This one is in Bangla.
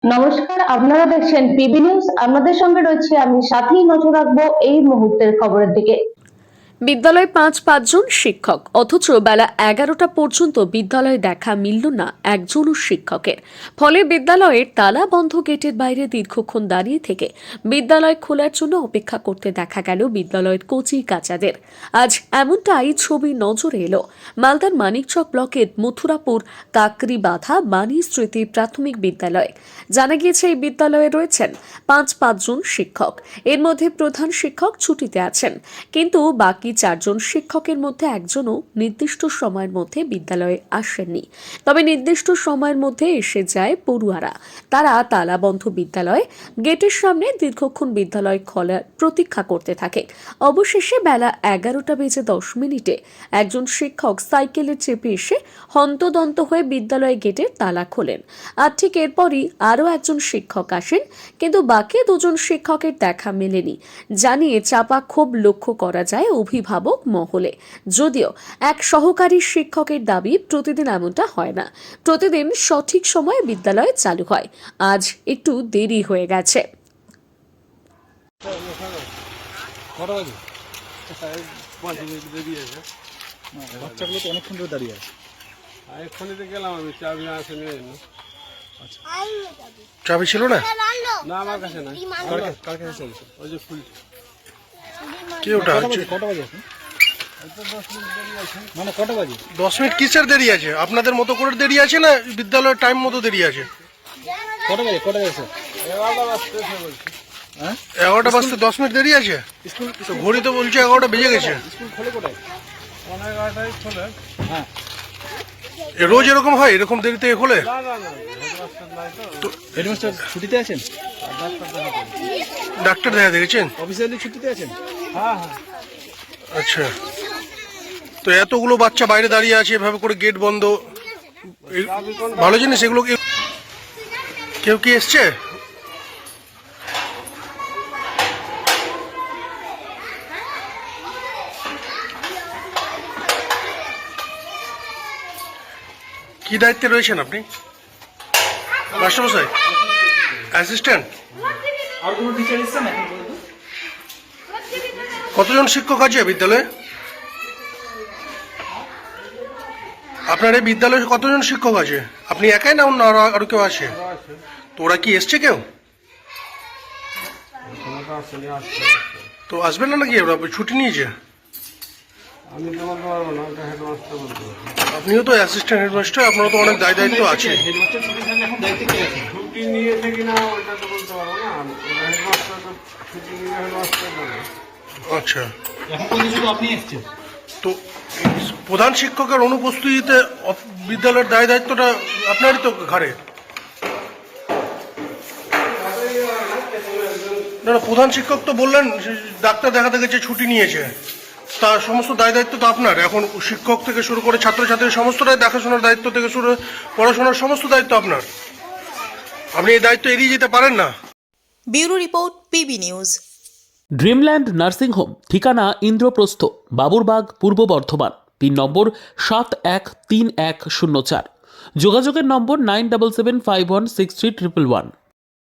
নমস্কার, আপনারা দেখছেন পিবি নিউজ। আপনাদের সঙ্গে রয়েছে আমি, সাথেই নজর রাখবো এই মুহূর্তের খবরের দিকে। বিদ্যালয়ে পাঁচজন শিক্ষক, অথচ বেলা 11টা পর্যন্ত বিদ্যালয়ে দেখা মিলল না একজনও শিক্ষকের। ফলে বিদ্যালয়ের তালা বন্ধ গেটের বাইরে দীর্ঘক্ষণ দাঁড়িয়ে থেকে বিদ্যালয় খোলার জন্য অপেক্ষা করতে দেখা গেল বিদ্যালয়ের কচি কাচাদের। আজ এমনটাই ছবি নজরে এলো মালদার মানিকচক ব্লকের মথুরাপুর কাকরিবাঁধা বাণী স্মৃতি প্রাথমিক বিদ্যালয়ে। জানা গিয়েছে এই বিদ্যালয়ে রয়েছেন পাঁচজন শিক্ষক। এর মধ্যে প্রধান শিক্ষক ছুটিতে আছেন, কিন্তু বাকি 4জন শিক্ষকের মধ্যে একজনও নির্দিষ্ট সময়ের মধ্যে বিদ্যালয়ে আসেননি। তবে নির্দিষ্ট সময়ের মধ্যে এসে যায় পড়ুয়ারা। তারা তালাবন্ধ বিদ্যালয়ে গেটের সামনে দীর্ঘক্ষণ বিদ্যালয় খোলার প্রতীক্ষা করতে থাকে। অবশেষে বেলা 11:10 একজন শিক্ষক সাইকেলে চেপে এসে হন্তদন্ত হয়ে বিদ্যালয় গেটের তালা খোলেন। আর ঠিক এরপরই আরও একজন শিক্ষক আসেন, কিন্তু বাকি 2জন শিক্ষকের দেখা মেলেনি জানিয়ে চাপা ক্ষোভ লক্ষ্য করা যায় অভিভাবক মহলে। যদিও এক সহকারী শিক্ষকের দাবি প্রতিদিন এমনটা হয় না, প্রতিদিন সঠিক সময়ে বিদ্যালয় চালু হয়। আজ একটু দেরি হয়ে গেছে। কটা বাজে? বাচ্চাগুলো তো অনেকক্ষণ ধরে দাঁড়িয়ে আছে। এক্ষুনি তো গেলাম আমি, চাবি আসেনি। চাবি ছিল না? না, আমার কাছে নাই। কার কাছে চলছে? ওই যে ফুল কি ওটা হচ্ছে? কটা বাজে এখন? মানে কটা বাজে? 10 মিনিট কিসের দেরি আছে? আপনাদের মতো করে দেরি আছে না বিদ্যালয়ের টাইম মতো দেরি আছে? কটা বাজে? কটা বাজে? 11টা বাজতেছে বলছি। হ্যাঁ, 11টা বাজতে 10 মিনিট দেরি আছে? স্কুল তো ঘড়ি তো বলছে 11টা বেজে গেছে। স্কুল খোলে কোটায়? 11:30টায় খোলে। হ্যাঁ, রোজ এরকম হয়? এরকম দেরিতে খোলে? না না না, হেডমাস্টার নাই তো। হেডমাস্টার ছুটিতে আছেন? ডাক্তার দেখা করি। ডাক্তার দেখা দেখেছেন? অফিসিয়ালি ছুটিতে আছেন? হ্যাঁ হ্যাঁ। আচ্ছা, তো এতগুলো বাচ্চা বাইরে দাঁড়িয়ে আছে এভাবে করে গেট বন্ধ, ভালো জিনিস এগুলো? কেউ কি এসছে? কি দায়িত্বে রয়েছেন আপনি? মাস্টারমশাই, অ্যাসিস্ট্যান্ট? আর কোনো টিচার এসছেন এখন পর্যন্ত? কতজন শিক্ষক আছে বিদ্যালয়ে? আপনার এই বিদ্যালয়ে কতজন শিক্ষক আছে? আপনি একাই না অন্য আরো কেউ আছে? তো ওরা কি এসছে কেউ? এখনো তো আসেনি, আসছে। তো আসবেন না নাকি? ওরা ছুটি নিয়েছে? আমি তো বলতে পারবো না, ওটা হেডমাস্টার বলতে পারবো। আপনিও তো অ্যাসিস্ট্যান্ট হেডমাস্টার, আপনারও তো অনেক দায়িত্ব আছে। হেডমাস্টার ছুটি থাকলে এখন দায়িত্বে কে আছে? ছুটি নিয়েছে কিনা ওইটা তো বলতে পারবো না। হেডমাস্টার তো ছুটি নিয়ে হেডমাস্টার বলে। আচ্ছা, এখন পর্যন্ত শুধু আপনি এসছেন? তো প্রধান শিক্ষকের অনুপস্থিতিতে বিদ্যালয়ের দায়িত্বটা আপনারই তো ঘাড়ে। না না, প্রধান শিক্ষক তো বললেন ডাক্তার দেখাতে গেছে, ছুটি নিয়েছে, তার সমস্ত দায়িত্ব তো আপনার। এখন শিক্ষক থেকে শুরু করে ছাত্রছাত্রীর সমস্তটাই দেখাশোনার দায়িত্ব থেকে শুরু পড়াশোনার সমস্ত দায়িত্ব আপনার। আপনি এই দায়িত্ব এড়িয়ে যেতে পারেন না। Bureau report, PB news. Dreamland nursing home, ঠিকানা ইন্দ্রপ্রস্থ, বাবুরবাগ, পূর্ব বর্ধমান। পিন নম্বর 713104। যোগাযোগের নম্বর 9775163111।